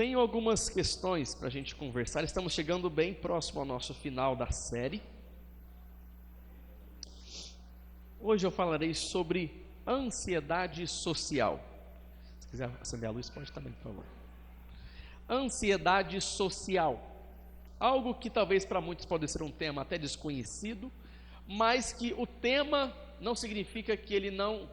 Tenho algumas questões para a gente conversar. Estamos chegando bem próximo ao nosso final da série. Hoje eu falarei sobre ansiedade social. Se quiser acender a luz, pode também, por favor. Ansiedade social. Algo que talvez para muitos pode ser um tema até desconhecido, mas que o tema não significa que ele não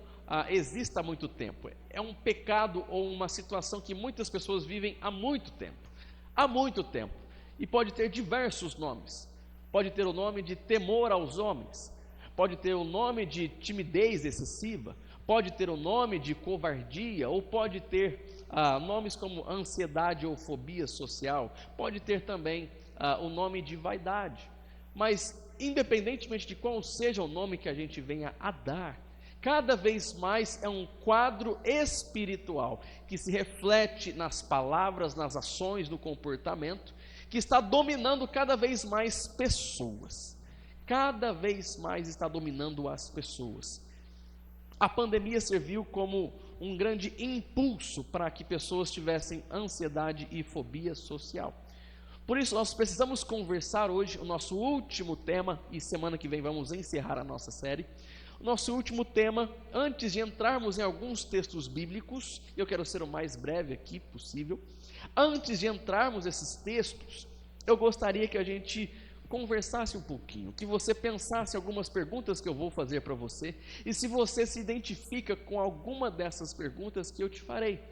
exista há muito tempo. É um pecado ou uma situação que muitas pessoas vivem há muito tempo. Há muito tempo. E pode ter diversos nomes. Pode ter o nome de temor aos homens. Pode ter o nome de timidez excessiva. Pode ter o nome de covardia. Ou pode ter nomes como ansiedade ou fobia social. Pode ter também o nome de vaidade. Mas, independentemente de qual seja o nome que a gente venha a dar, cada vez mais é um quadro espiritual que se reflete nas palavras, nas ações, no comportamento, que está dominando cada vez mais pessoas. Cada vez mais está dominando as pessoas. A pandemia serviu como um grande impulso para que pessoas tivessem ansiedade e fobia social. Por isso, nós precisamos conversar hoje o nosso último tema, e semana que vem vamos encerrar a nossa série. O nosso último tema, antes de entrarmos em alguns textos bíblicos, eu quero ser o mais breve aqui possível. Antes de entrarmos nesses textos, eu gostaria que a gente conversasse um pouquinho, que você pensasse algumas perguntas que eu vou fazer para você, e se você se identifica com alguma dessas perguntas que eu te farei.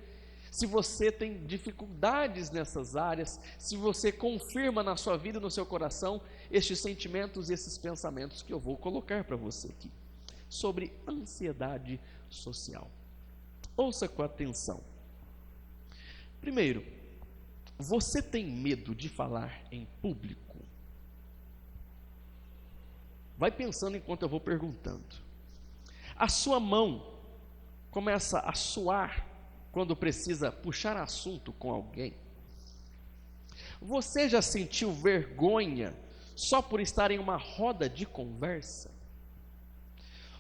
Se você tem dificuldades nessas áreas, se você confirma na sua vida e no seu coração estes sentimentos e esses pensamentos que eu vou colocar para você aqui, sobre ansiedade social. Ouça com atenção. Primeiro, você tem medo de falar em público? Vai pensando enquanto eu vou perguntando. A sua mão começa a suar quando precisa puxar assunto com alguém? Você já sentiu vergonha só por estar em uma roda de conversa?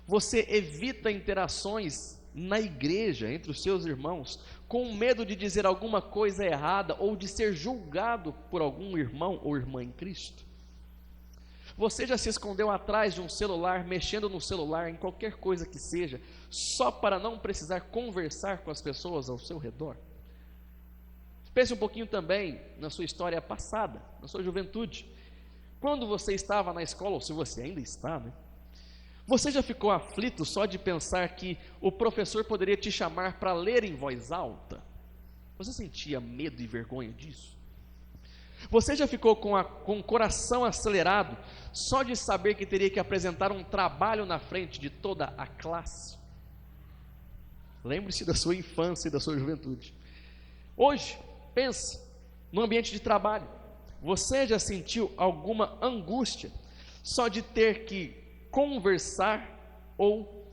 Você evita interações na igreja, entre os seus irmãos, com medo de dizer alguma coisa errada ou de ser julgado por algum irmão ou irmã em Cristo? Você já se escondeu atrás de um celular, mexendo no celular, em qualquer coisa que seja, só para não precisar conversar com as pessoas ao seu redor? Pense um pouquinho também na sua história passada, na sua juventude. Quando você estava na escola, ou se você ainda está, né? Você já ficou aflito só de pensar que o professor poderia te chamar para ler em voz alta? Você sentia medo e vergonha disso? Você já ficou com o coração acelerado só de saber que teria que apresentar um trabalho na frente de toda a classe? Lembre-se da sua infância e da sua juventude. Hoje, pense no ambiente de trabalho. Você já sentiu alguma angústia só de ter que conversar ou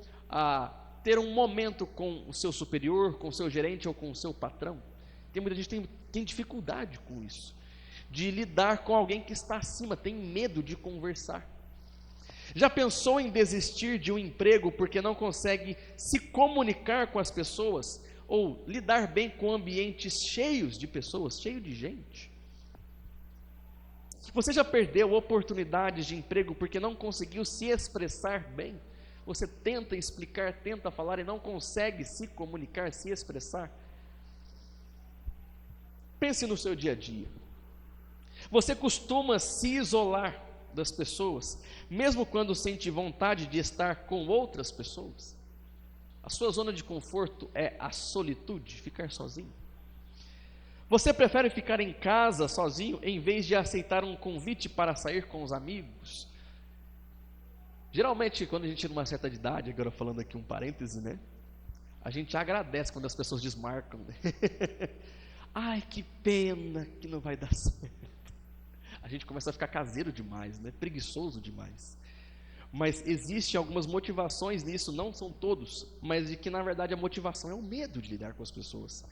ter um momento com o seu superior, com o seu gerente ou com o seu patrão? Tem muita gente que tem dificuldade com isso, de lidar com alguém que está acima, tem medo de conversar. Já pensou em desistir de um emprego porque não consegue se comunicar com as pessoas ou lidar bem com ambientes cheios de pessoas, cheios de gente? Você já perdeu oportunidades de emprego porque não conseguiu se expressar bem? Você tenta explicar, tenta falar e não consegue se comunicar, se expressar? Pense no seu dia a dia. Você costuma se isolar das pessoas, mesmo quando sente vontade de estar com outras pessoas? A sua zona de conforto é a solitude, ficar sozinho? Você prefere ficar em casa sozinho em vez de aceitar um convite para sair com os amigos? Geralmente, quando a gente numa certa idade, agora falando aqui um parêntese, né? A gente agradece quando as pessoas desmarcam, né? Ai, que pena que não vai dar certo. A gente começa a ficar caseiro demais, né? Preguiçoso demais. Mas existem algumas motivações nisso, não são todos, mas de que na verdade a motivação é o medo de lidar com as pessoas.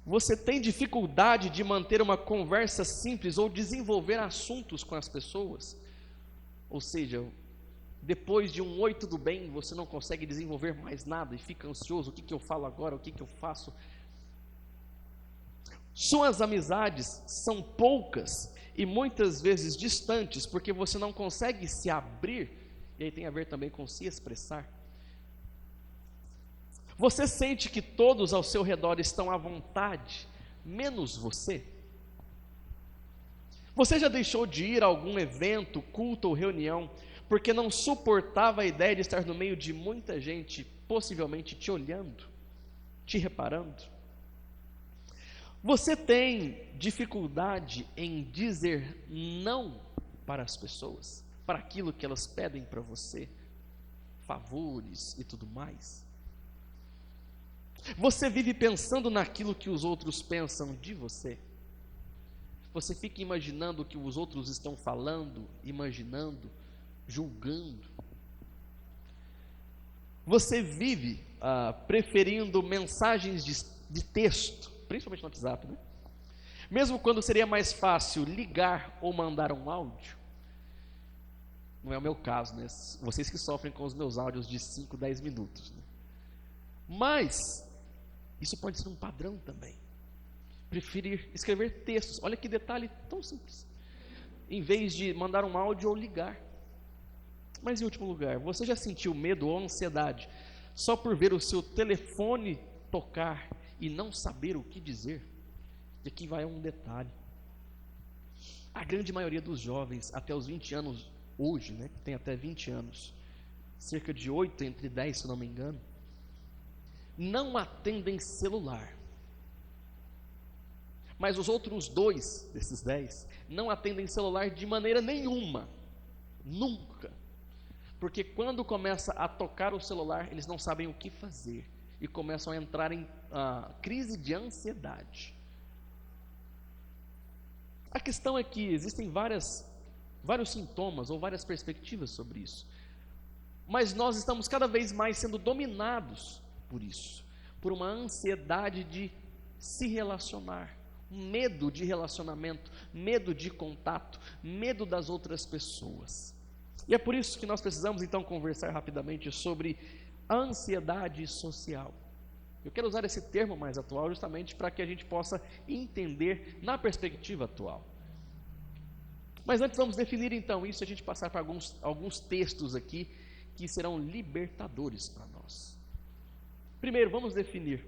Você tem dificuldade de manter uma conversa simples ou desenvolver assuntos com as pessoas? Ou seja, depois de um oi, tudo bem, você não consegue desenvolver mais nada e fica ansioso, o que eu falo agora, o que eu faço? Suas amizades são poucas e muitas vezes distantes, porque você não consegue se abrir, e aí tem a ver também com se expressar. Você sente que todos ao seu redor estão à vontade, menos você? Você já deixou de ir a algum evento, culto ou reunião, porque não suportava a ideia de estar no meio de muita gente, possivelmente te olhando, te reparando? Você tem dificuldade em dizer não para as pessoas, para aquilo que elas pedem para você, favores e tudo mais? Você vive pensando naquilo que os outros pensam de você? Você fica imaginando o que os outros estão falando, imaginando, julgando? Você vive preferindo mensagens de texto, principalmente no WhatsApp, né? Mesmo quando seria mais fácil ligar ou mandar um áudio? Não é o meu caso, né? Vocês que sofrem com os meus áudios de 5, 10 minutos, né? Mas isso pode ser um padrão também. Preferir escrever textos. Olha que detalhe tão simples. Em vez de mandar um áudio ou ligar. Mas em último lugar, você já sentiu medo ou ansiedade só por ver o seu telefone tocar e não saber o que dizer? E aqui vai um detalhe. A grande maioria dos jovens até os 20 anos hoje, né, tem até 20 anos, cerca de 8 entre 10, se não me engano, não atendem celular. Mas os outros 2 desses 10 não atendem celular de maneira nenhuma, nunca. Porque quando começa a tocar o celular, eles não sabem o que fazer e começam a entrar em crise de ansiedade. A questão é que existem vários sintomas ou várias perspectivas sobre isso, mas nós estamos cada vez mais sendo dominados por isso, por uma ansiedade de se relacionar, um medo de relacionamento, medo de contato, medo das outras pessoas. E é por isso que nós precisamos então conversar rapidamente sobre a ansiedade social. Eu quero usar esse termo mais atual justamente para que a gente possa entender na perspectiva atual. Mas antes vamos definir então isso, a gente passar para alguns textos aqui que serão libertadores para nós. Primeiro, vamos definir.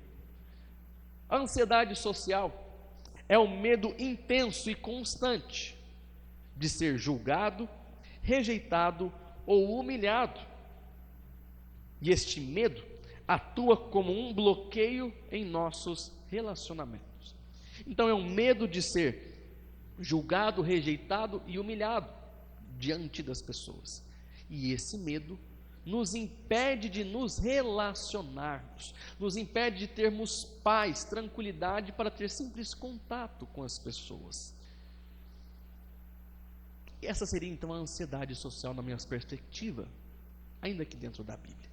A ansiedade social é o medo intenso e constante de ser julgado, rejeitado ou humilhado. E este medo atua como um bloqueio em nossos relacionamentos. Então é um medo de ser julgado, rejeitado e humilhado diante das pessoas. E esse medo nos impede de nos relacionarmos, nos impede de termos paz, tranquilidade para ter simples contato com as pessoas. Essa seria então a ansiedade social na minha perspectiva, ainda aqui dentro da Bíblia.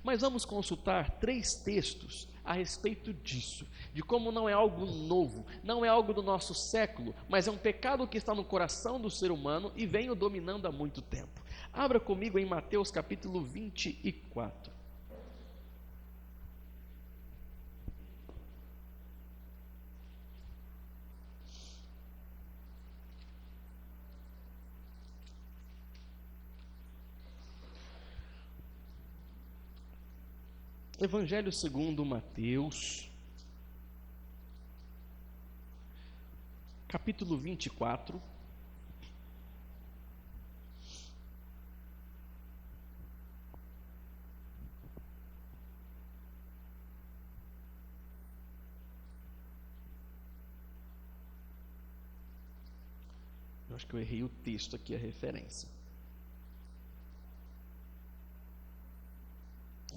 Mas vamos consultar 3 textos a respeito disso, de como não é algo novo, não é algo do nosso século, mas é um pecado que está no coração do ser humano e vem o dominando há muito tempo. Abra comigo em Mateus capítulo 24. Evangelho segundo Mateus, capítulo 24. Eu acho que eu errei o texto aqui, a referência.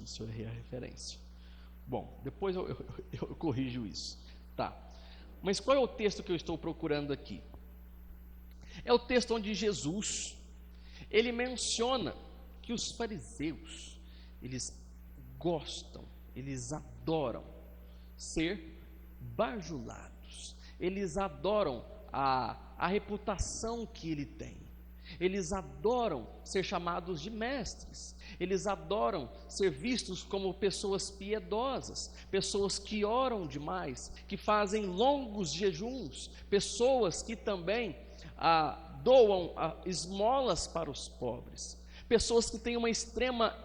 Se eu errei a referência. Bom, depois eu corrijo isso. Tá. Mas qual é o texto que eu estou procurando aqui? É o texto onde Jesus, ele menciona que os fariseus, eles gostam, eles adoram ser bajulados. Eles adoram a reputação que ele tem. Eles adoram ser chamados de mestres. Eles adoram ser vistos como pessoas piedosas, pessoas que oram demais, que fazem longos jejuns, pessoas que também doam esmolas para os pobres, pessoas que têm uma extrema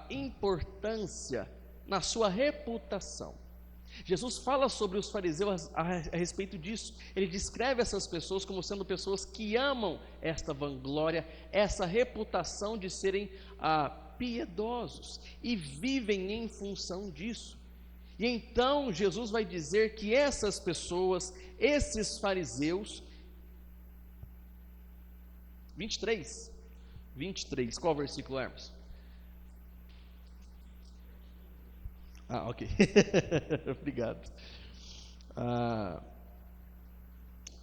importância na sua reputação. Jesus fala sobre os fariseus a respeito disso. Ele descreve essas pessoas como sendo pessoas que amam esta vanglória, essa reputação de serem piedosos e vivem em função disso. E então Jesus vai dizer que essas pessoas, esses fariseus, 23, qual versículo, Hermes? Ok. Obrigado.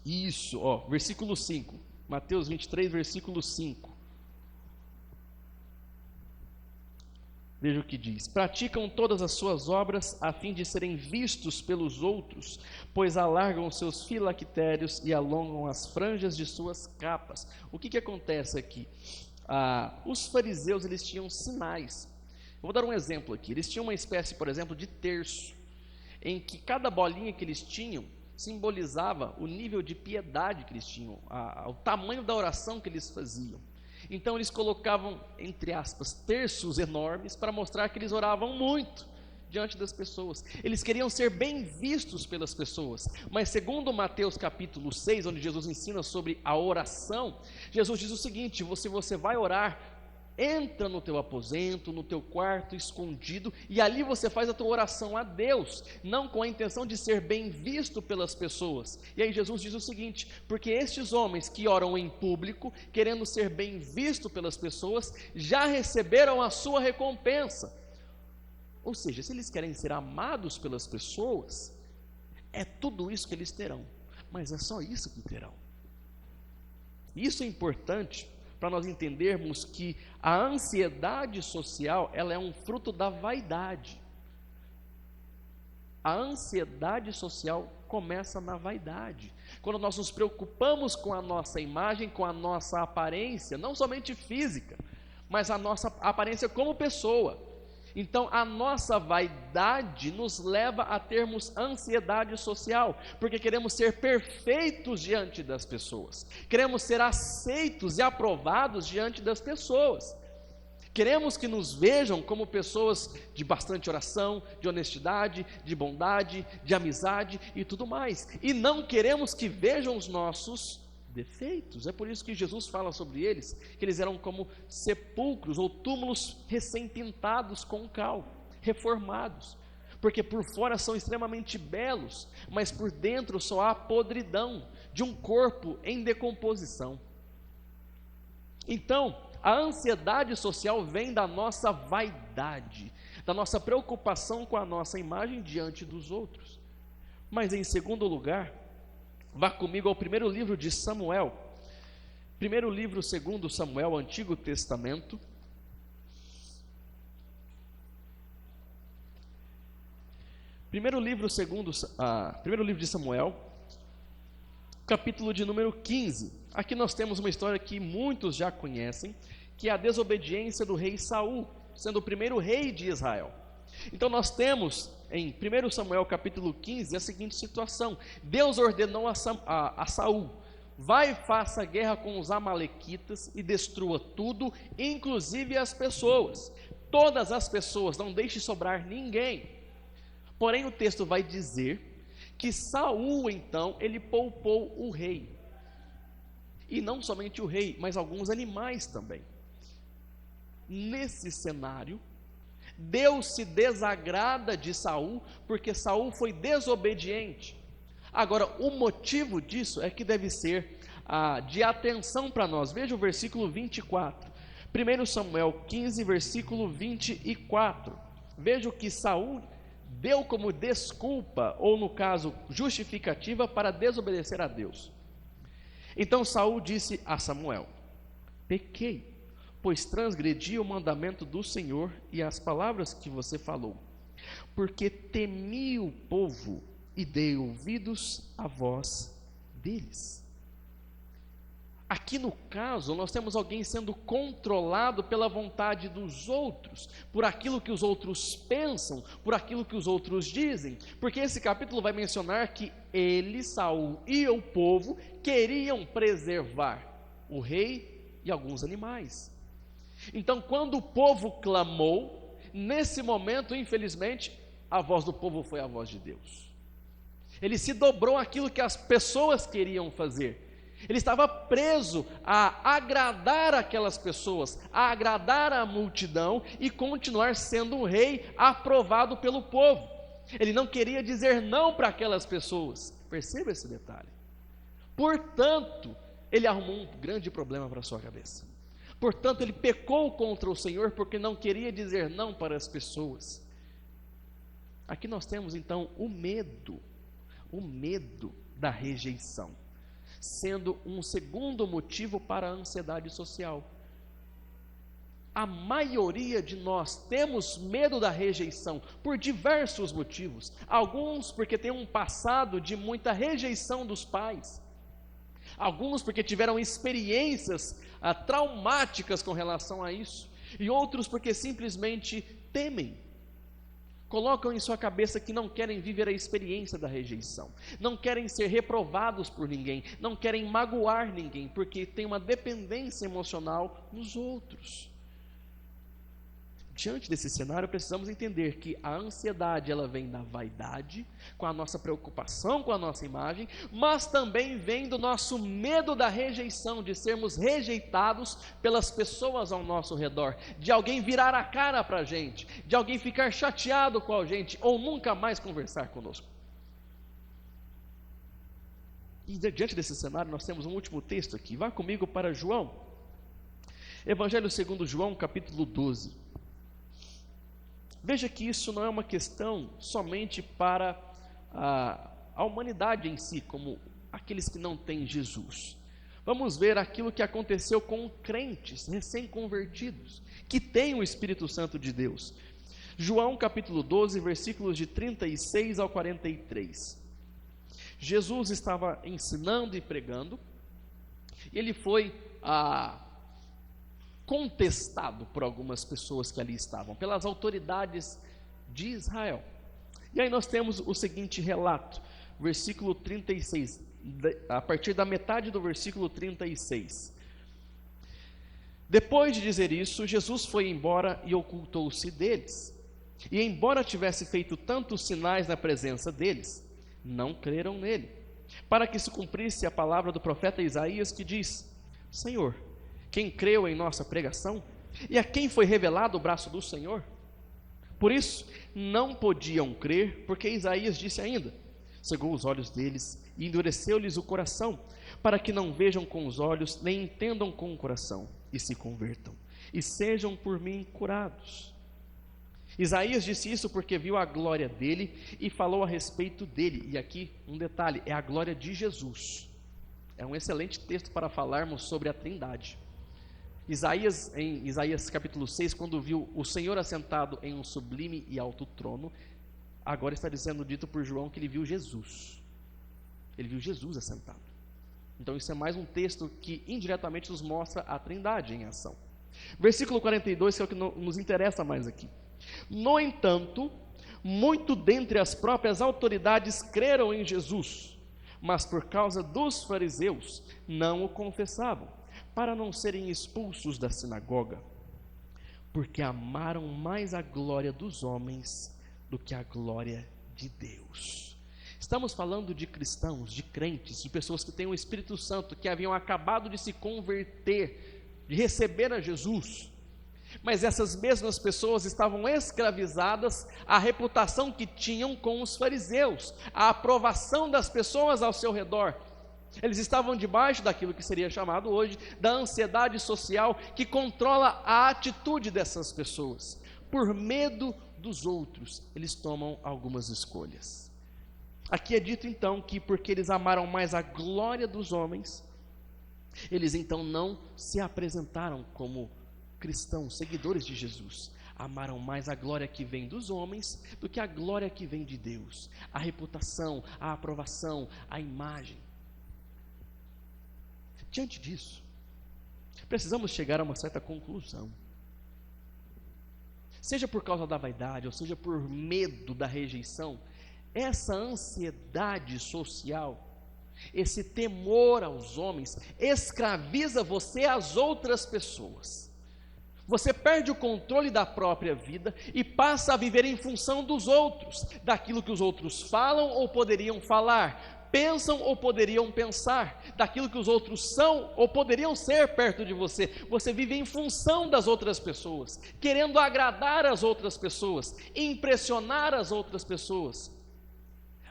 Isso, versículo 5. Mateus 23, versículo 5. Veja o que diz: praticam todas as suas obras a fim de serem vistos pelos outros, pois alargam os seus filactérios e alongam as franjas de suas capas. O que acontece aqui? Os fariseus, eles tinham sinais. Eu vou dar um exemplo aqui. Eles tinham uma espécie, por exemplo, de terço, em que cada bolinha que eles tinham simbolizava o nível de piedade que eles tinham, o tamanho da oração que eles faziam. Então eles colocavam, entre aspas, terços enormes para mostrar que eles oravam muito diante das pessoas. Eles queriam ser bem vistos pelas pessoas. Mas segundo Mateus capítulo 6, onde Jesus ensina sobre a oração, Jesus diz o seguinte: se você vai orar, entra no teu aposento, no teu quarto escondido, e ali você faz a tua oração a Deus, não com a intenção de ser bem visto pelas pessoas. E aí Jesus diz o seguinte: porque estes homens que oram em público, querendo ser bem visto pelas pessoas, já receberam a sua recompensa. Ou seja, se eles querem ser amados pelas pessoas, é tudo isso que eles terão, mas é só isso que terão. Isso é importante para nós entendermos que a ansiedade social, ela é um fruto da vaidade. A ansiedade social começa na vaidade. Quando nós nos preocupamos com a nossa imagem, com a nossa aparência, não somente física, mas a nossa aparência como pessoa. Então, a nossa vaidade nos leva a termos ansiedade social, porque queremos ser perfeitos diante das pessoas, queremos ser aceitos e aprovados diante das pessoas, queremos que nos vejam como pessoas de bastante oração, de honestidade, de bondade, de amizade e tudo mais, e não queremos que vejam os nossos defeitos. É por isso que Jesus fala sobre eles, que eles eram como sepulcros ou túmulos recém-pintados com cal, reformados, porque por fora são extremamente belos, mas por dentro só há podridão de um corpo em decomposição. Então, a ansiedade social vem da nossa vaidade, da nossa preocupação com a nossa imagem diante dos outros. Mas em segundo lugar, vá comigo ao primeiro livro de Samuel, primeiro livro segundo Samuel, Antigo Testamento, primeiro livro de Samuel, capítulo de número 15. Aqui nós temos uma história que muitos já conhecem, que é a desobediência do rei Saul, sendo o primeiro rei de Israel. Então nós temos em 1 Samuel capítulo 15 a seguinte situação: Deus ordenou a Saul: vai e faça guerra com os amalequitas e destrua tudo, inclusive as pessoas, todas as pessoas, não deixe sobrar ninguém. Porém o texto vai dizer que Saul então, ele poupou o rei, e não somente o rei, mas alguns animais também. Nesse cenário, Deus se desagrada de Saul, porque Saul foi desobediente. Agora, o motivo disso é que deve ser de atenção para nós. Veja o versículo 24, 1 Samuel 15, versículo 24. Veja o que Saul deu como desculpa, ou no caso, justificativa para desobedecer a Deus. Então Saul disse a Samuel: pequei, pois transgredi o mandamento do Senhor e as palavras que você falou, porque temi o povo e dei ouvidos à voz deles. Aqui no caso, nós temos alguém sendo controlado pela vontade dos outros, por aquilo que os outros pensam, por aquilo que os outros dizem, porque esse capítulo vai mencionar que ele, Saul e o povo queriam preservar o rei e alguns animais. Então, quando o povo clamou, nesse momento, infelizmente, a voz do povo foi a voz de Deus. Ele se dobrou àquilo que as pessoas queriam fazer. Ele estava preso a agradar aquelas pessoas, a agradar a multidão e continuar sendo um rei aprovado pelo povo. Ele não queria dizer não para aquelas pessoas. Perceba esse detalhe. Portanto, ele arrumou um grande problema para a sua cabeça. Portanto, ele pecou contra o Senhor porque não queria dizer não para as pessoas. Aqui nós temos então o medo da rejeição, sendo um segundo motivo para a ansiedade social. A maioria de nós temos medo da rejeição por diversos motivos. Alguns porque tem um passado de muita rejeição dos pais. Alguns porque tiveram experiências traumáticas com relação a isso. E outros porque simplesmente temem. Colocam em sua cabeça que não querem viver a experiência da rejeição, não querem ser reprovados por ninguém, não querem magoar ninguém, porque tem uma dependência emocional nos outros. Diante desse cenário, precisamos entender que a ansiedade, ela vem da vaidade, com a nossa preocupação com a nossa imagem, mas também vem do nosso medo da rejeição, de sermos rejeitados pelas pessoas ao nosso redor, de alguém virar a cara para a gente, de alguém ficar chateado com a gente, ou nunca mais conversar conosco. E diante desse cenário, nós temos um último texto aqui. Vá comigo para João, Evangelho segundo João, capítulo 12. Veja que isso não é uma questão somente para a humanidade em si, como aqueles que não têm Jesus. Vamos ver aquilo que aconteceu com crentes recém-convertidos, que têm o Espírito Santo de Deus. João capítulo 12, versículos de 36 ao 43. Jesus estava ensinando e pregando, e ele foi contestado por algumas pessoas que ali estavam, pelas autoridades de Israel. E aí nós temos o seguinte relato, versículo 36, a partir da metade do versículo 36. Depois de dizer isso, Jesus foi embora e ocultou-se deles. E embora tivesse feito tantos sinais na presença deles, não creram nele, para que se cumprisse a palavra do profeta Isaías, que diz: Senhor, quem creu em nossa pregação? E a quem foi revelado o braço do Senhor? Por isso, não podiam crer, porque Isaías disse ainda: cegou os olhos deles e endureceu-lhes o coração, para que não vejam com os olhos, nem entendam com o coração, e se convertam, e sejam por mim curados. Isaías disse isso porque viu a glória dele e falou a respeito dele. E aqui um detalhe, é a glória de Jesus. É um excelente texto para falarmos sobre a Trindade. Isaías, em Isaías capítulo 6, quando viu o Senhor assentado em um sublime e alto trono, agora está dizendo, dito por João, que ele viu Jesus. Ele viu Jesus assentado. Então isso é mais um texto que indiretamente nos mostra a Trindade em ação. Versículo 42, que é o que nos interessa mais aqui. No entanto, muito dentre as próprias autoridades creram em Jesus, mas por causa dos fariseus não o confessavam, para não serem expulsos da sinagoga, porque amaram mais a glória dos homens do que a glória de Deus. Estamos falando de cristãos, de crentes, de pessoas que têm o Espírito Santo, que haviam acabado de se converter, de receber a Jesus, mas essas mesmas pessoas estavam escravizadas à reputação que tinham com os fariseus, à aprovação das pessoas ao seu redor. Eles estavam debaixo daquilo que seria chamado hoje da ansiedade social, que controla a atitude dessas pessoas. Por medo dos outros, eles tomam algumas escolhas. Aqui é dito então que porque eles amaram mais a glória dos homens, eles então não se apresentaram como cristãos, seguidores de Jesus. Amaram mais a glória que vem dos homens do que a glória que vem de Deus, a reputação, a aprovação, a imagem. Diante disso, precisamos chegar a uma certa conclusão. Seja por causa da vaidade, ou seja por medo da rejeição, essa ansiedade social, esse temor aos homens, escraviza você às outras pessoas. Você perde o controle da própria vida e passa a viver em função dos outros, daquilo que os outros falam ou poderiam falar, pensam ou poderiam pensar, daquilo que os outros são ou poderiam ser perto de você. Você vive em função das outras pessoas, querendo agradar as outras pessoas, impressionar as outras pessoas.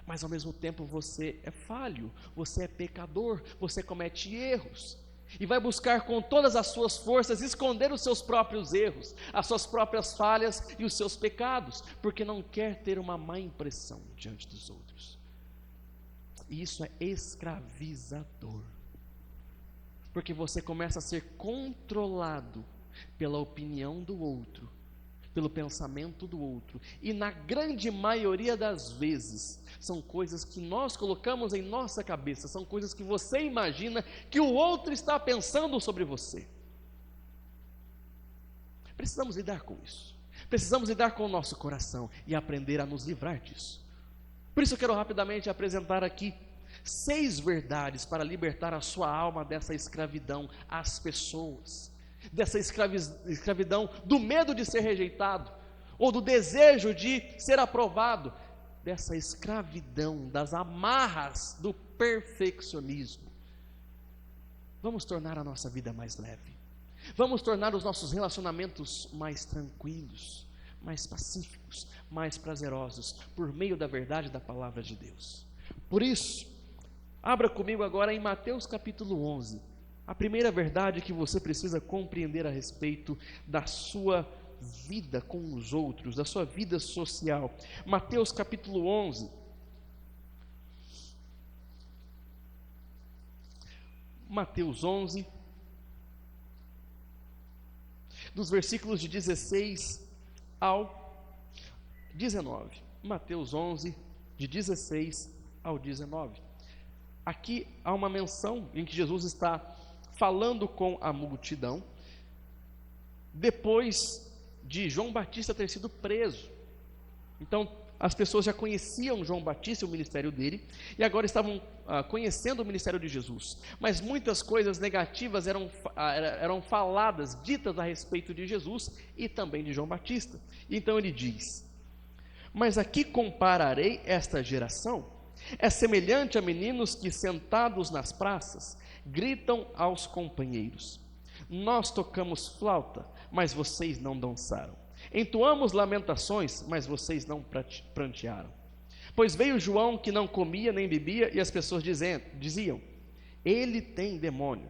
Mas ao mesmo tempo você é falho, você é pecador, você comete erros. E vai buscar com todas as suas forças esconder os seus próprios erros, as suas próprias falhas e os seus pecados, porque não quer ter uma má impressão diante dos outros. E isso é escravizador, porque você começa a ser controlado pela opinião do outro, pelo pensamento do outro, e na grande maioria das vezes, são coisas que nós colocamos em nossa cabeça, são coisas que você imagina que o outro está pensando sobre você. Precisamos lidar com isso, precisamos lidar com o nosso coração e aprender a nos livrar disso. Por isso eu quero rapidamente apresentar aqui 6 verdades para libertar a sua alma dessa escravidão às pessoas, dessa escravidão do medo de ser rejeitado, ou do desejo de ser aprovado, dessa escravidão das amarras do perfeccionismo. Vamos tornar a nossa vida mais leve, vamos tornar os nossos relacionamentos mais tranquilos, mais pacíficos, mais prazerosos, por meio da verdade da palavra de Deus. Por isso, abra comigo agora em Mateus capítulo 11, a primeira verdade que você precisa compreender a respeito da sua vida com os outros, da sua vida social. Mateus capítulo 11. Mateus 11, dos versículos de 16 ao 19. Mateus 11, de 16 ao 19. Aqui há uma menção em que Jesus está falando com a multidão, depois de João Batista ter sido preso. Então, as pessoas já conheciam João Batista, o ministério dele, e agora estavam conhecendo o ministério de Jesus. Mas muitas coisas negativas eram faladas, ditas a respeito de Jesus e também de João Batista. Então ele diz: mas a que compararei esta geração? É semelhante a meninos que, sentados nas praças, gritam aos companheiros: nós tocamos flauta, mas vocês não dançaram. Entoamos lamentações, mas vocês não prantearam. Pois veio João, que não comia nem bebia, e as pessoas diziam: ele tem demônio.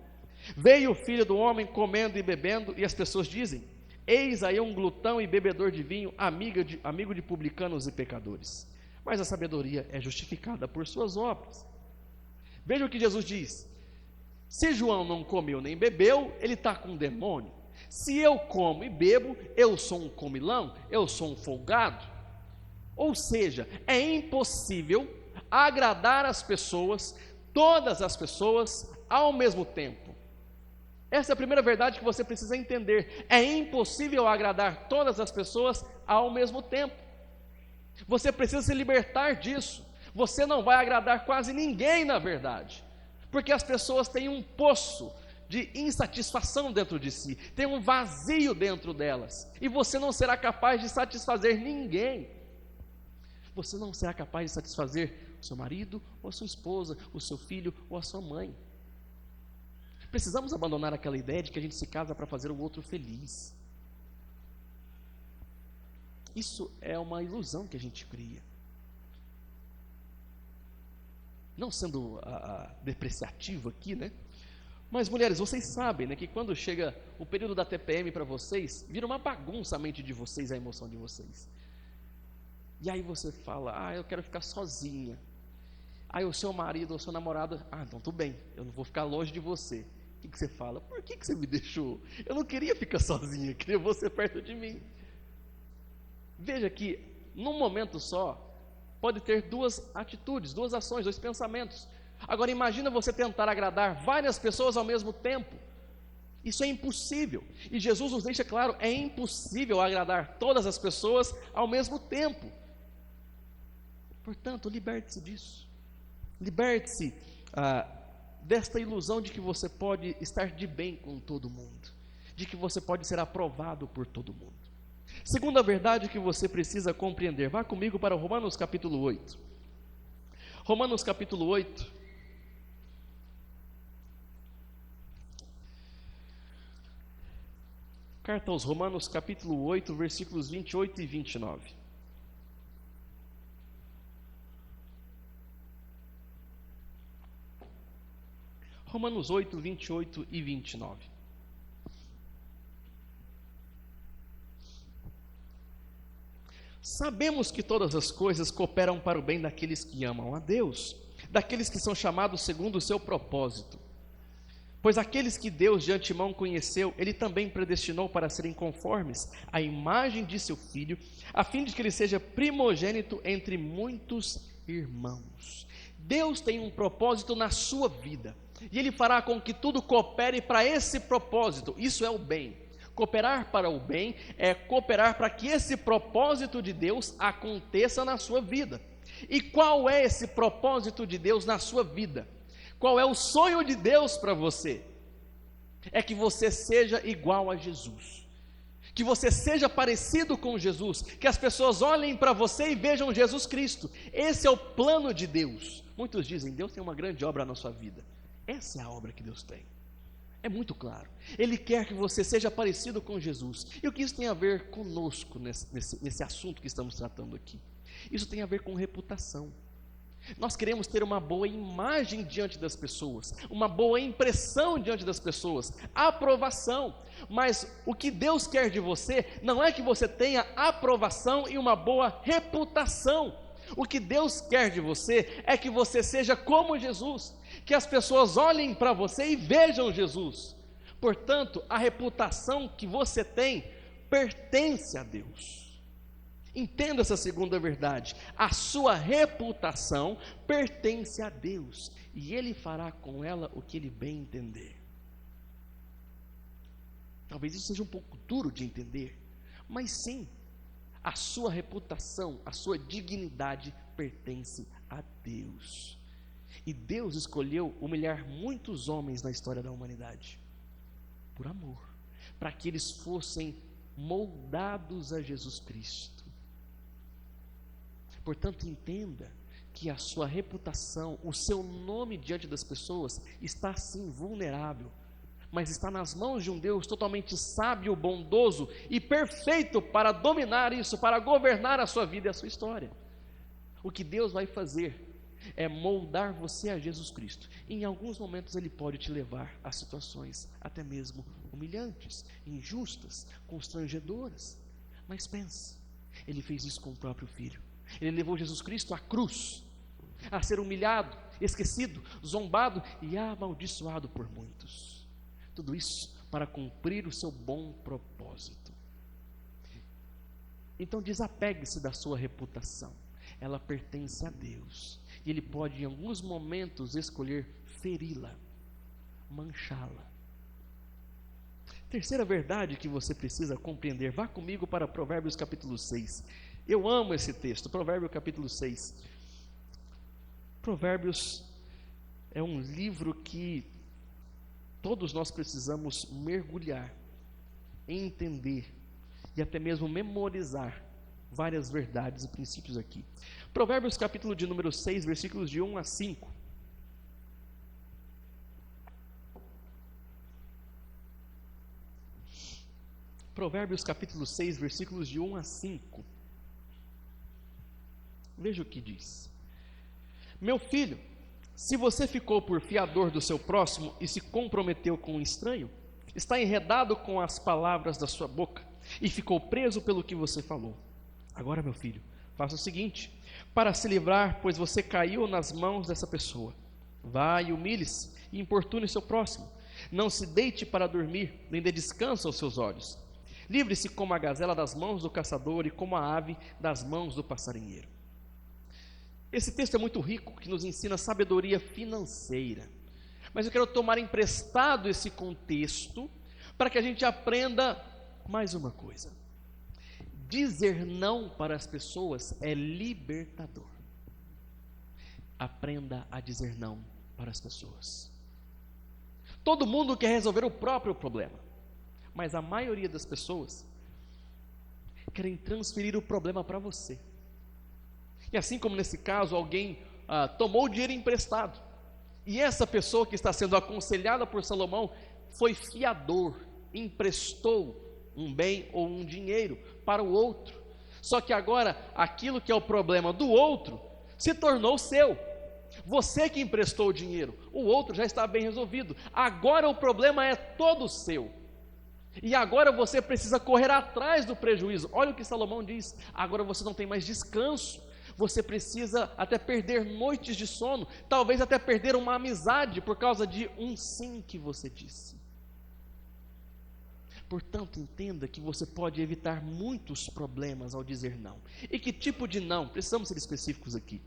Veio o Filho do Homem comendo e bebendo, e as pessoas dizem: eis aí um glutão e bebedor de vinho, amigo de publicanos e pecadores. Mas a sabedoria é justificada por suas obras. Veja o que Jesus diz: se João não comeu nem bebeu, ele está com demônio. Se eu como e bebo, eu sou um comilão, eu sou um folgado. Ou seja, é impossível agradar as pessoas, todas as pessoas, ao mesmo tempo. Essa é a primeira verdade que você precisa entender. É impossível agradar todas as pessoas ao mesmo tempo. Você precisa se libertar disso. Você não vai agradar quase ninguém, na verdade, porque as pessoas têm um poço de insatisfação dentro de si, tem um vazio dentro delas, e você não será capaz de satisfazer ninguém. Você não será capaz de satisfazer o seu marido ou a sua esposa, o seu filho ou a sua mãe. Precisamos abandonar aquela ideia de que a gente se casa para fazer o outro feliz. Isso é uma ilusão que a gente cria. Não sendo depreciativo aqui, né? Mas mulheres, vocês sabem, né, que quando chega o período da TPM para vocês, vira uma bagunça a mente de vocês, a emoção de vocês. E aí você fala: eu quero ficar sozinha. Aí o seu marido ou seu namorado: então tudo bem, eu não vou ficar longe de você. O que você fala? Por que você me deixou? Eu não queria ficar sozinha, eu queria você perto de mim. Veja que, num momento só, pode ter duas atitudes, duas ações, dois pensamentos. Agora imagina você tentar agradar várias pessoas ao mesmo tempo. Isso é impossível. E Jesus nos deixa claro, é impossível agradar todas as pessoas ao mesmo tempo. Portanto, liberte-se disso. Liberte-se desta ilusão de que você pode estar de bem com todo mundo, de que você pode ser aprovado por todo mundo. Segunda verdade que você precisa compreender, vá comigo para Romanos capítulo 8. Romanos capítulo 8. Carta aos Romanos capítulo 8, versículos 28 e 29. Romanos 8, 28 e 29. Sabemos que todas as coisas cooperam para o bem daqueles que amam a Deus, daqueles que são chamados segundo o seu propósito. Pois aqueles que Deus de antemão conheceu, Ele também predestinou para serem conformes à imagem de seu Filho, a fim de que Ele seja primogênito entre muitos irmãos. Deus tem um propósito na sua vida, e Ele fará com que tudo coopere para esse propósito. Isso é o bem. Cooperar para o bem é cooperar para que esse propósito de Deus aconteça na sua vida. E qual é esse propósito de Deus na sua vida? Qual é o sonho de Deus para você? É que você seja igual a Jesus, que você seja parecido com Jesus, que as pessoas olhem para você e vejam Jesus Cristo. Esse é o plano de Deus. Muitos dizem, Deus tem uma grande obra na sua vida. Essa é a obra que Deus tem. É muito claro. Ele quer que você seja parecido com Jesus. E o que isso tem a ver conosco nesse assunto que estamos tratando aqui? Isso tem a ver com reputação. Nós queremos ter uma boa imagem diante das pessoas, uma boa impressão diante das pessoas, aprovação. Mas o que Deus quer de você não é que você tenha aprovação e uma boa reputação. O que Deus quer de você é que você seja como Jesus, que as pessoas olhem para você e vejam Jesus. Portanto, a reputação que você tem pertence a Deus. Entenda essa segunda verdade. A sua reputação pertence a Deus, e Ele fará com ela o que Ele bem entender. Talvez isso seja um pouco duro de entender, mas sim, a sua reputação, a sua dignidade pertence a Deus. E Deus escolheu humilhar muitos homens na história da humanidade, por amor, para que eles fossem moldados a Jesus Cristo. Portanto, entenda que a sua reputação, o seu nome diante das pessoas está sim vulnerável, mas está nas mãos de um Deus totalmente sábio, bondoso e perfeito para dominar isso, para governar a sua vida e a sua história. O que Deus vai fazer é moldar você a Jesus Cristo. Em alguns momentos Ele pode te levar a situações até mesmo humilhantes, injustas, constrangedoras. Mas pense, Ele fez isso com o próprio Filho. Ele levou Jesus Cristo à cruz, a ser humilhado, esquecido, zombado e amaldiçoado por muitos. Tudo isso para cumprir o seu bom propósito. Então desapegue-se da sua reputação. Ela pertence a Deus. E Ele pode em alguns momentos escolher feri-la, manchá-la. Terceira verdade que você precisa compreender. Vá comigo para Provérbios capítulo 6. Eu amo esse texto, Provérbios capítulo 6. Provérbios é um livro que todos nós precisamos mergulhar, entender e até mesmo memorizar várias verdades e princípios aqui. Provérbios capítulo de número 6, versículos de 1 a 5. Provérbios capítulo 6, versículos de 1 a 5. Veja o que diz: Meu filho, se você ficou por fiador do seu próximo e se comprometeu com um estranho, está enredado com as palavras da sua boca e ficou preso pelo que você falou. Agora, meu filho, faça o seguinte, para se livrar, pois você caiu nas mãos dessa pessoa. Vá e humilhe-se e importune seu próximo. Não se deite para dormir, nem dê descanso aos seus olhos. Livre-se como a gazela das mãos do caçador e como a ave das mãos do passarinheiro. Esse texto é muito rico, que nos ensina sabedoria financeira. Mas eu quero tomar emprestado esse contexto para que a gente aprenda mais uma coisa. Dizer não para as pessoas é libertador. Aprenda a dizer não para as pessoas. Todo mundo quer resolver o próprio problema, mas a maioria das pessoas querem transferir o problema para você. E assim como nesse caso, alguém tomou o dinheiro emprestado, e essa pessoa que está sendo aconselhada por Salomão foi fiador, emprestou um bem ou um dinheiro para o outro. Só que agora, aquilo que é o problema do outro se tornou seu. Você que emprestou o dinheiro, o outro já está bem resolvido. Agora o problema é todo seu. E agora você precisa correr atrás do prejuízo. Olha o que Salomão diz: agora você não tem mais descanso. Você precisa até perder noites de sono, talvez até perder uma amizade por causa de um sim que você disse. Portanto, entenda que você pode evitar muitos problemas ao dizer não. E que tipo de não? Precisamos ser específicos aqui.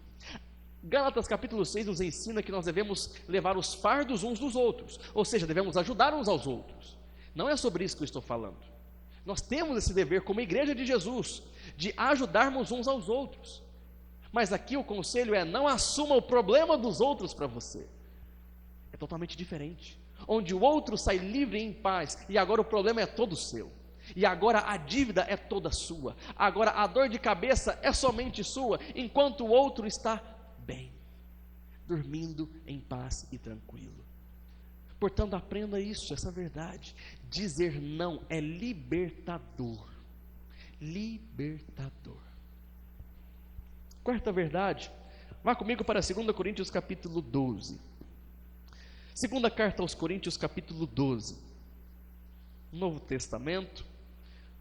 Gálatas capítulo 6 nos ensina que nós devemos levar os fardos uns dos outros, ou seja, devemos ajudar uns aos outros. Não é sobre isso que eu estou falando. Nós temos esse dever como igreja de Jesus, de ajudarmos uns aos outros. Mas aqui o conselho é: não assuma o problema dos outros para você. É totalmente diferente. Onde o outro sai livre e em paz, e agora o problema é todo seu. E agora a dívida é toda sua. Agora a dor de cabeça é somente sua, enquanto o outro está bem, dormindo em paz e tranquilo. Portanto, aprenda isso, essa verdade. Dizer não é libertador. Libertador. Quarta verdade, vá comigo para 2 Coríntios capítulo 12. Segunda carta aos Coríntios capítulo 12. Novo Testamento,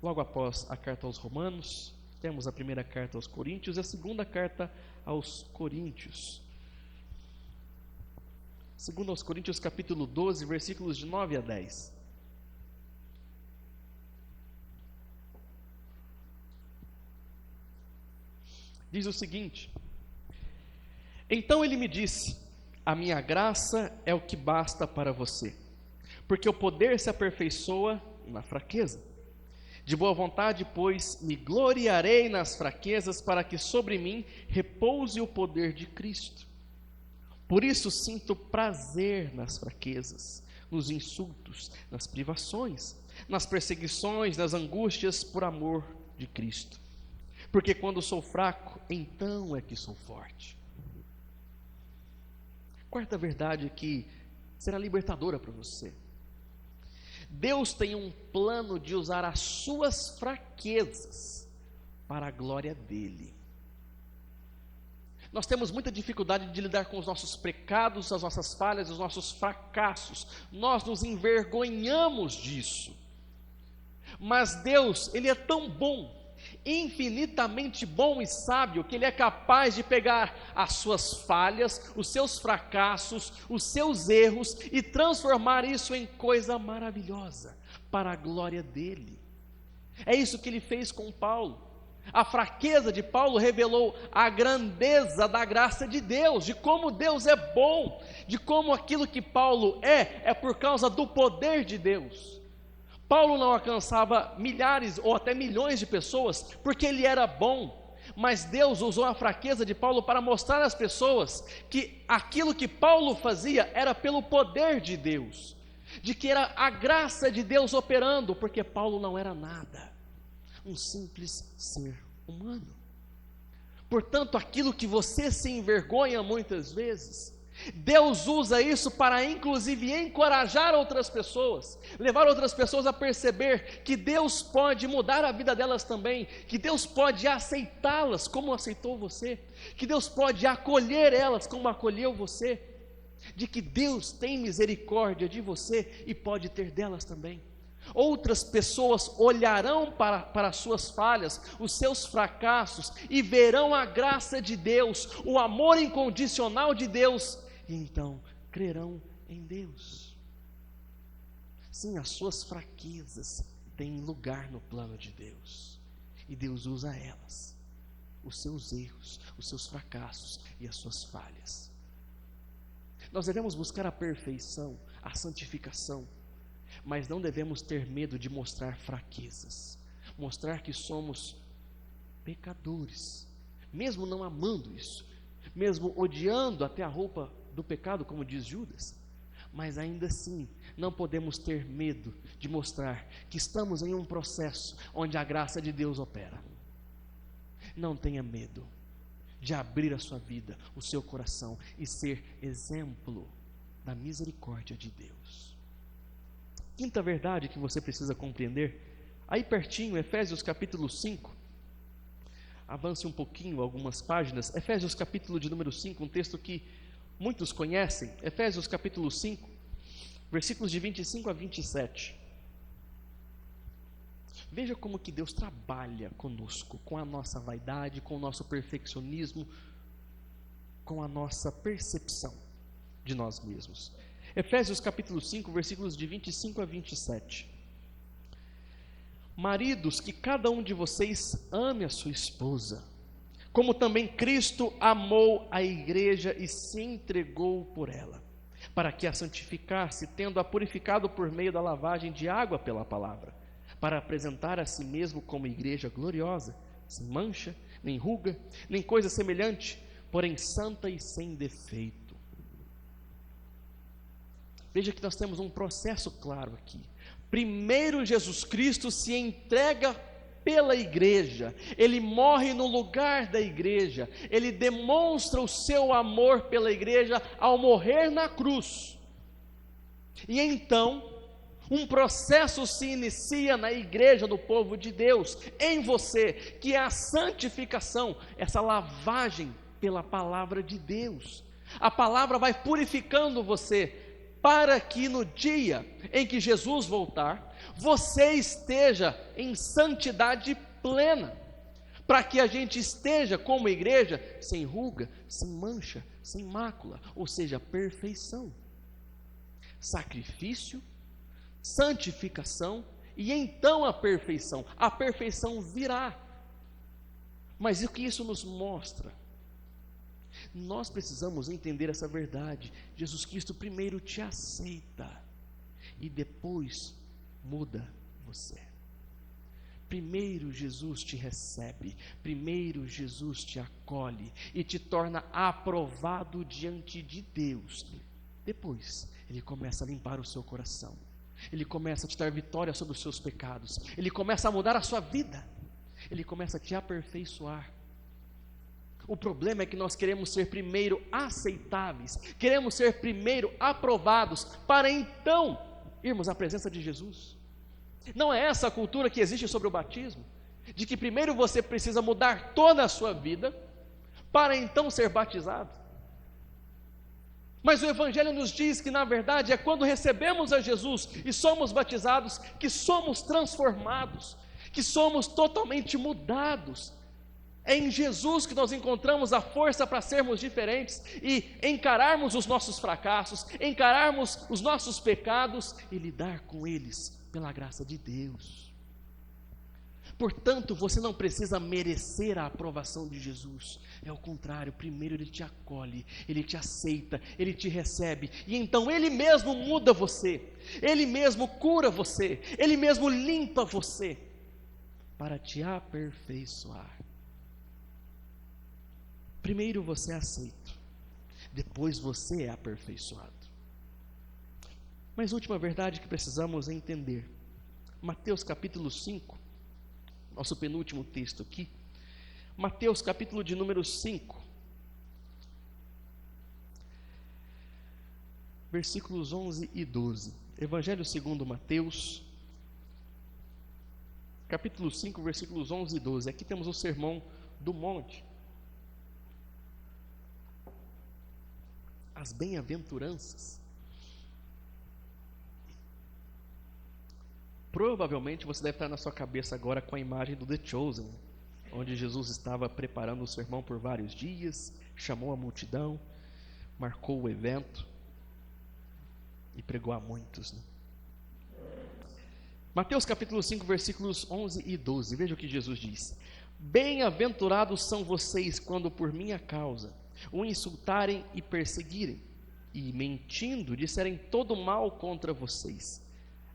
logo após a carta aos Romanos, temos a primeira carta aos Coríntios e a segunda carta aos Coríntios. 2 aos Coríntios capítulo 12, versículos de 9 a 10. Diz o seguinte: então ele me disse: a minha graça é o que basta para você, porque o poder se aperfeiçoa na fraqueza. De boa vontade, pois, me gloriarei nas fraquezas, para que sobre mim repouse o poder de Cristo. Por isso sinto prazer nas fraquezas, nos insultos, nas privações, nas perseguições, nas angústias por amor de Cristo. Porque quando sou fraco, então é que sou forte. Quarta verdade que será libertadora para você. Deus tem um plano de usar as suas fraquezas para a glória dele. Nós temos muita dificuldade de lidar com os nossos pecados, as nossas falhas, os nossos fracassos. Nós nos envergonhamos disso. Mas Deus, Ele é tão bom, infinitamente bom e sábio, que Ele é capaz de pegar as suas falhas, os seus fracassos, os seus erros e transformar isso em coisa maravilhosa, para a glória dEle. É isso que Ele fez com Paulo. A fraqueza de Paulo revelou a grandeza da graça de Deus, de como Deus é bom, de como aquilo que Paulo é por causa do poder de Deus. Paulo não alcançava milhares ou até milhões de pessoas porque ele era bom, mas Deus usou a fraqueza de Paulo para mostrar às pessoas que aquilo que Paulo fazia era pelo poder de Deus, de que era a graça de Deus operando, porque Paulo não era nada, um simples ser humano. Portanto, aquilo que você se envergonha muitas vezes, Deus usa isso para inclusive encorajar outras pessoas, levar outras pessoas a perceber que Deus pode mudar a vida delas também, que Deus pode aceitá-las como aceitou você, que Deus pode acolher elas como acolheu você, de que Deus tem misericórdia de você e pode ter delas também. Outras pessoas olharão para as suas falhas, os seus fracassos e verão a graça de Deus, o amor incondicional de Deus, e então crerão em Deus. Sim, as suas fraquezas têm lugar no plano de Deus, e Deus usa elas. os seus erros, os seus fracassos e as suas falhas. Nós devemos buscar a perfeição, a santificação, mas não devemos ter medo de mostrar fraquezas, mostrar que somos pecadores, mesmo não amando isso, mesmo odiando até a roupa do pecado, como diz Judas, mas ainda assim não podemos ter medo de mostrar que estamos em um processo onde a graça de Deus opera. Não tenha medo de abrir a sua vida, o seu coração e ser exemplo da misericórdia de Deus. Quinta verdade que você precisa compreender, aí pertinho, Efésios capítulo 5, avance um pouquinho, algumas páginas, Efésios capítulo de número 5, um texto que muitos conhecem, Efésios capítulo 5, versículos de 25 a 27. Veja como que Deus trabalha conosco, com a nossa vaidade, com o nosso perfeccionismo, com a nossa percepção de nós mesmos. Efésios capítulo 5, versículos de 25 a 27. Maridos, que cada um de vocês ame a sua esposa, como também Cristo amou a igreja e se entregou por ela, para que a santificasse, tendo-a purificado por meio da lavagem de água pela palavra, para apresentar a si mesmo como igreja gloriosa, sem mancha, nem ruga, nem coisa semelhante, porém santa e sem defeito. Veja que nós temos um processo claro aqui. Primeiro, Jesus Cristo se entrega pela igreja, Ele morre no lugar da igreja, Ele demonstra o seu amor pela igreja ao morrer na cruz. E então, um processo se inicia na igreja do povo de Deus, em você, que é a santificação, essa lavagem pela palavra de Deus. A palavra vai purificando você, para que no dia em que Jesus voltar, você esteja em santidade plena, para que a gente esteja como igreja, sem ruga, sem mancha, sem mácula, ou seja, perfeição. Sacrifício, santificação e então a perfeição virá. Mas o que isso nos mostra? Nós precisamos entender essa verdade. Jesus Cristo primeiro te aceita e depois muda você. Primeiro Jesus te recebe, primeiro Jesus te acolhe e te torna aprovado diante de Deus. Depois Ele começa a limpar o seu coração, Ele começa a te dar vitória sobre os seus pecados, Ele começa a mudar a sua vida, Ele começa a te aperfeiçoar. O problema é que nós queremos ser primeiro aceitáveis, queremos ser primeiro aprovados, para então irmos à presença de Jesus. Não é essa a cultura que existe sobre o batismo, de que primeiro você precisa mudar toda a sua vida, para então ser batizado. Mas o Evangelho nos diz que na verdade é quando recebemos a Jesus e somos batizados, que somos transformados, que somos totalmente mudados. É em Jesus que nós encontramos a força para sermos diferentes e encararmos os nossos fracassos, encararmos os nossos pecados e lidar com eles pela graça de Deus. Portanto, você não precisa merecer a aprovação de Jesus. É o contrário, primeiro Ele te acolhe, Ele te aceita, Ele te recebe, e então Ele mesmo muda você, Ele mesmo cura você, Ele mesmo limpa você, para te aperfeiçoar. Primeiro você é aceito, depois você é aperfeiçoado. Mas última verdade que precisamos entender, Mateus capítulo 5, nosso penúltimo texto aqui, Mateus capítulo de número 5, versículos 11 e 12, Evangelho segundo Mateus, capítulo 5, versículos 11 e 12, aqui temos o sermão do monte, as bem-aventuranças. Provavelmente você deve estar na sua cabeça agora com a imagem do The Chosen, onde Jesus estava preparando o sermão por vários dias, chamou a multidão, marcou o evento e pregou a muitos, né? Mateus capítulo 5, versículos 11 e 12, veja o que Jesus diz: Bem-aventurados são vocês quando por minha causa o insultarem e perseguirem, e mentindo disserem todo mal contra vocês.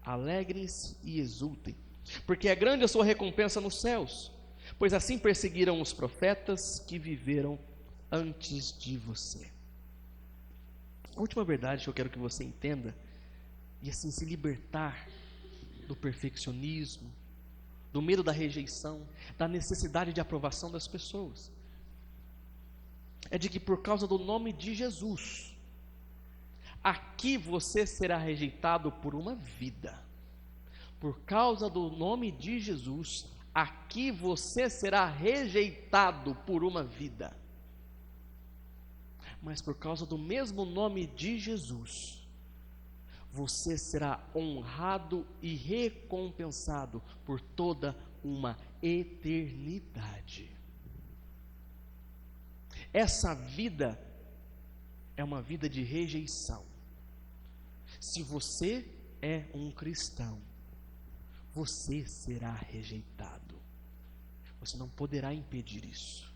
Alegrem-se e exultem, porque é grande a sua recompensa nos céus, pois assim perseguiram os profetas que viveram antes de você. A última verdade que eu quero que você entenda, e assim se libertar do perfeccionismo, do medo da rejeição, da necessidade de aprovação das pessoas, é de que por causa do nome de Jesus, aqui você será rejeitado por uma vida. Por causa do nome de Jesus, aqui você será rejeitado por uma vida. Mas por causa do mesmo nome de Jesus, você será honrado e recompensado por toda uma eternidade. Essa vida é uma vida de rejeição. Se você é um cristão, você será rejeitado. Você não poderá impedir isso.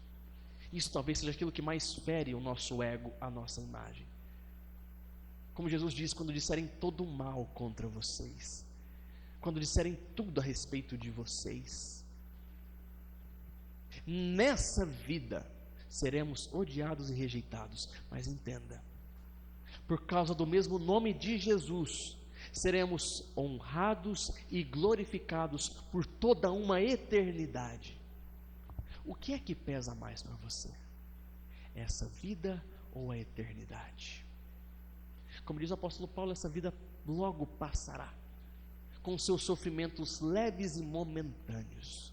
Isso talvez seja aquilo que mais fere o nosso ego, a nossa imagem. Como Jesus diz, quando disserem todo o mal contra vocês, quando disserem tudo a respeito de vocês, nessa vida seremos odiados e rejeitados. Mas entenda, por causa do mesmo nome de Jesus, seremos honrados e glorificados por toda uma eternidade. O que é que pesa mais para você? Essa vida ou a eternidade? Como diz o apóstolo Paulo, essa vida logo passará, com seus sofrimentos leves e momentâneos.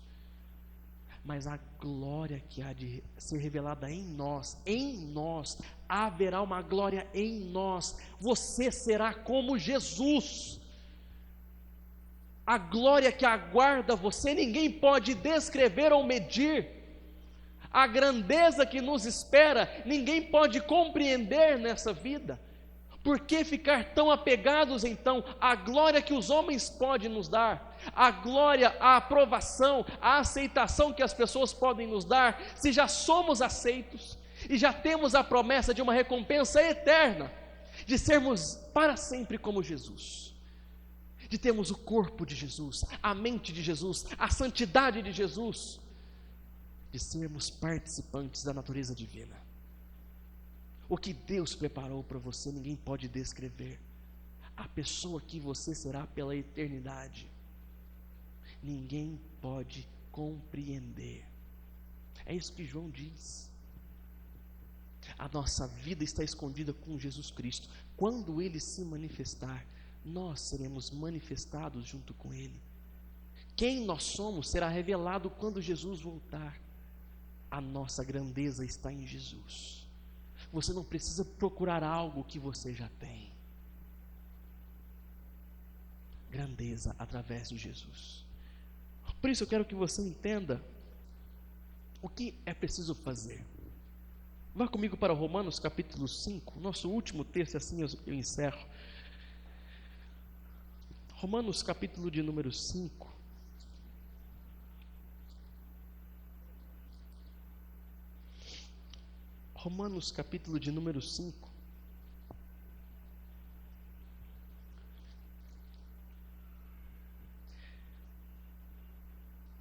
Mas a glória que há de ser revelada em nós, haverá uma glória em nós. Você será como Jesus. A glória que aguarda você, ninguém pode descrever ou medir. A grandeza que nos espera, ninguém pode compreender nessa vida. Por que ficar tão apegados então à glória que os homens podem nos dar? A glória, a aprovação, a aceitação que as pessoas podem nos dar, se já somos aceitos e já temos a promessa de uma recompensa eterna, de sermos para sempre como Jesus, de termos o corpo de Jesus, a mente de Jesus, a santidade de Jesus, de sermos participantes da natureza divina. O que Deus preparou para você, ninguém pode descrever. A pessoa que você será pela eternidade, ninguém pode compreender. É isso que João diz. A nossa vida está escondida com Jesus Cristo. Quando Ele se manifestar, nós seremos manifestados junto com Ele. Quem nós somos será revelado quando Jesus voltar. A nossa grandeza está em Jesus. Você não precisa procurar algo que você já tem. Grandeza através de Jesus. Por isso eu quero que você entenda o que é preciso fazer. Vá comigo para Romanos capítulo 5, nosso último texto, assim eu encerro. Romanos capítulo de número 5. Romanos capítulo de número 5.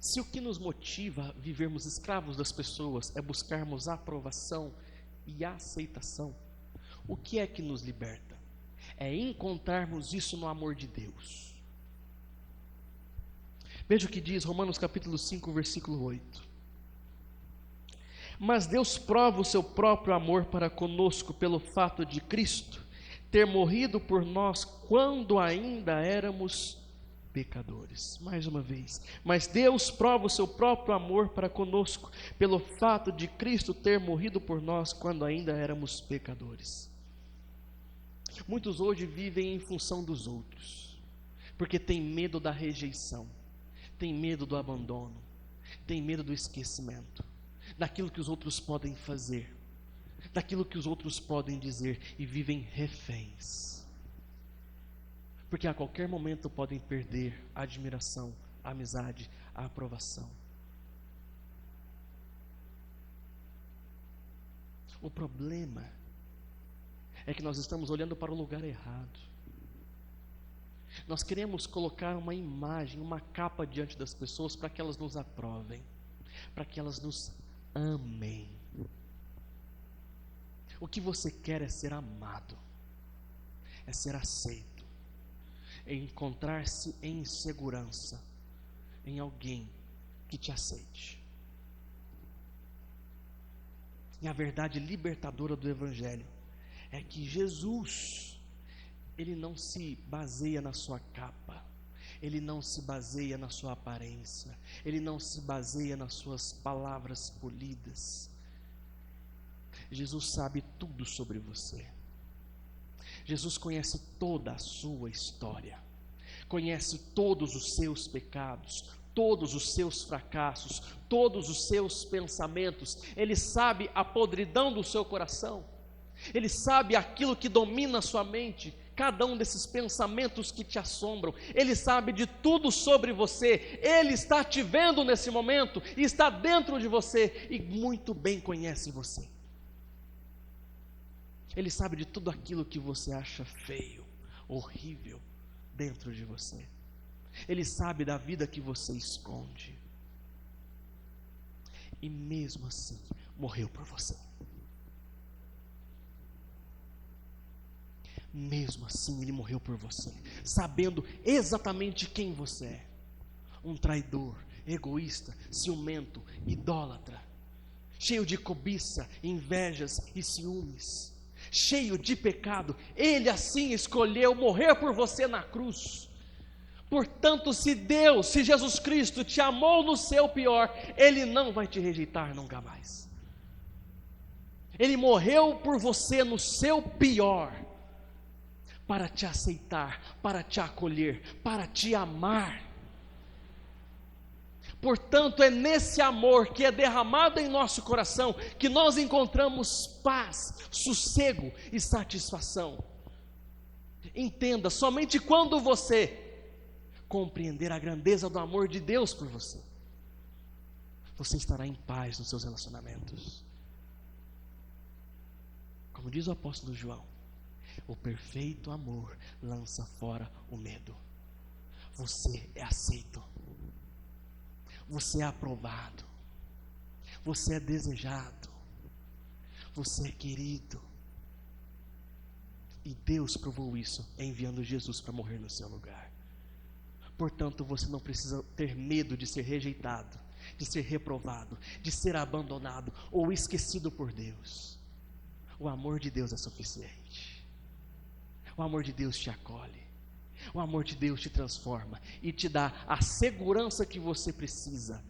Se o que nos motiva a vivermos escravos das pessoas é buscarmos aprovação e aceitação, o que é que nos liberta? É encontrarmos isso no amor de Deus. Veja o que diz Romanos capítulo 5, versículo 8. Mas Deus prova o seu próprio amor para conosco pelo fato de Cristo ter morrido por nós quando ainda éramos pecadores. Mais uma vez. Mas Deus prova o seu próprio amor para conosco pelo fato de Cristo ter morrido por nós quando ainda éramos pecadores. Muitos hoje vivem em função dos outros, porque tem medo da rejeição, tem medo do abandono, tem medo do esquecimento, daquilo que os outros podem fazer, daquilo que os outros podem dizer, e vivem reféns, porque a qualquer momento podem perder a admiração, a amizade, a aprovação. O problema é que nós estamos olhando para o lugar errado. Nós queremos colocar uma imagem, uma capa diante das pessoas para que elas nos aprovem, para que elas nos amem. O que você quer é ser amado, é ser aceito, é encontrar-se em segurança em alguém que te aceite. E a verdade libertadora do Evangelho é que Jesus, Ele não se baseia na sua capa, Ele não se baseia na sua aparência, Ele não se baseia nas suas palavras polidas. Jesus sabe tudo sobre você. Jesus conhece toda a sua história, conhece todos os seus pecados, todos os seus fracassos, todos os seus pensamentos. Ele sabe a podridão do seu coração, Ele sabe aquilo que domina a sua mente, cada um desses pensamentos que te assombram. Ele sabe de tudo sobre você. Ele está te vendo nesse momento e está dentro de você e muito bem conhece você. Ele sabe de tudo aquilo que você acha feio, horrível dentro de você. Ele sabe da vida que você esconde. E mesmo assim, morreu por você. Mesmo assim, Ele morreu por você, sabendo exatamente quem você é. Um traidor, egoísta, ciumento, idólatra, cheio de cobiça, invejas e ciúmes, cheio de pecado. Ele assim escolheu morrer por você na cruz. Portanto, se Deus, se Jesus Cristo te amou no seu pior, Ele não vai te rejeitar nunca mais. Ele morreu por você no seu pior, para te aceitar, para te acolher, para te amar. Portanto, é nesse amor que é derramado em nosso coração que nós encontramos paz, sossego e satisfação. Entenda, somente quando você compreender a grandeza do amor de Deus por você, você estará em paz nos seus relacionamentos. Como diz o apóstolo João, o perfeito amor lança fora o medo. Você é aceito, você é aprovado, você é desejado, você é querido. E Deus provou isso enviando Jesus para morrer no seu lugar. Portanto, você não precisa ter medo de ser rejeitado, de ser reprovado, de ser abandonado ou esquecido por Deus. O amor de Deus é suficiente. O amor de Deus te acolhe. O amor de Deus te transforma e te dá a segurança que você precisa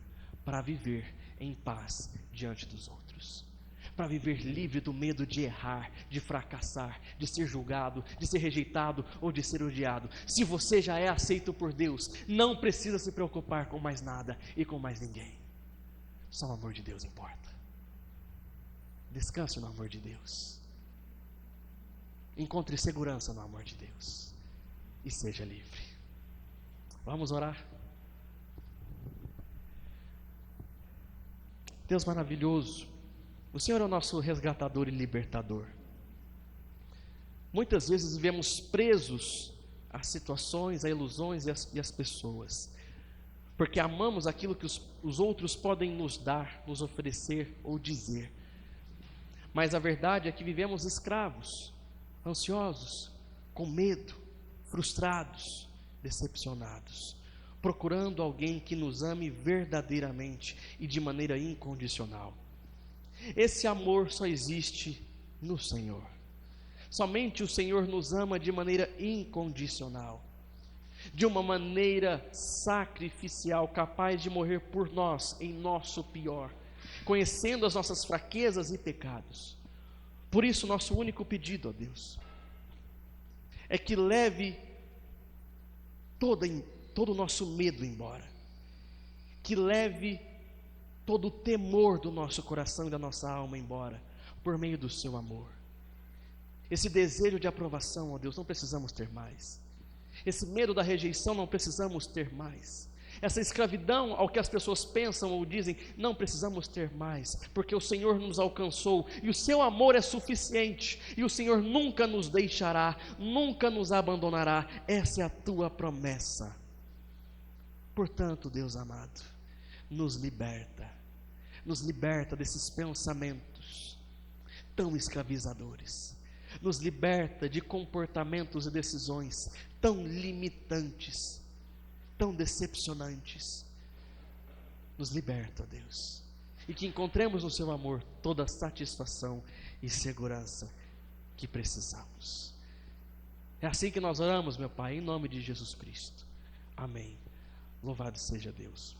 para viver em paz diante dos outros, para viver livre do medo de errar, de fracassar, de ser julgado, de ser rejeitado ou de ser odiado. Se você já é aceito por Deus, não precisa se preocupar com mais nada e com mais ninguém. Só o amor de Deus importa. Descanse no amor de Deus. Encontre segurança no amor de Deus e seja livre. Vamos orar. Deus maravilhoso, o Senhor é o nosso resgatador e libertador. Muitas vezes vivemos presos às situações, a ilusões e às pessoas, porque amamos aquilo que os outros podem nos dar, nos oferecer ou dizer. Mas a verdade é que vivemos escravos, ansiosos, com medo, frustrados, decepcionados, procurando alguém que nos ame verdadeiramente e de maneira incondicional. Esse amor só existe no Senhor. Somente o Senhor nos ama de maneira incondicional, de uma maneira sacrificial, capaz de morrer por nós em nosso pior, conhecendo as nossas fraquezas e pecados. Por isso, nosso único pedido a Deus é que leve todo o nosso medo embora, que leve todo o temor do nosso coração e da nossa alma embora, por meio do seu amor. Esse desejo de aprovação, ó Deus, não precisamos ter mais. Esse medo da rejeição não precisamos ter mais. Essa escravidão ao que as pessoas pensam ou dizem, não precisamos ter mais, porque o Senhor nos alcançou, e o seu amor é suficiente, e o Senhor nunca nos deixará, nunca nos abandonará, essa é a tua promessa. Portanto, Deus amado, nos liberta desses pensamentos tão escravizadores, nos liberta de comportamentos e decisões tão limitantes, tão decepcionantes. Nos liberta, Deus, e que encontremos no seu amor toda a satisfação e segurança que precisamos. É assim que nós oramos, meu Pai, em nome de Jesus Cristo. Amém. Louvado seja Deus.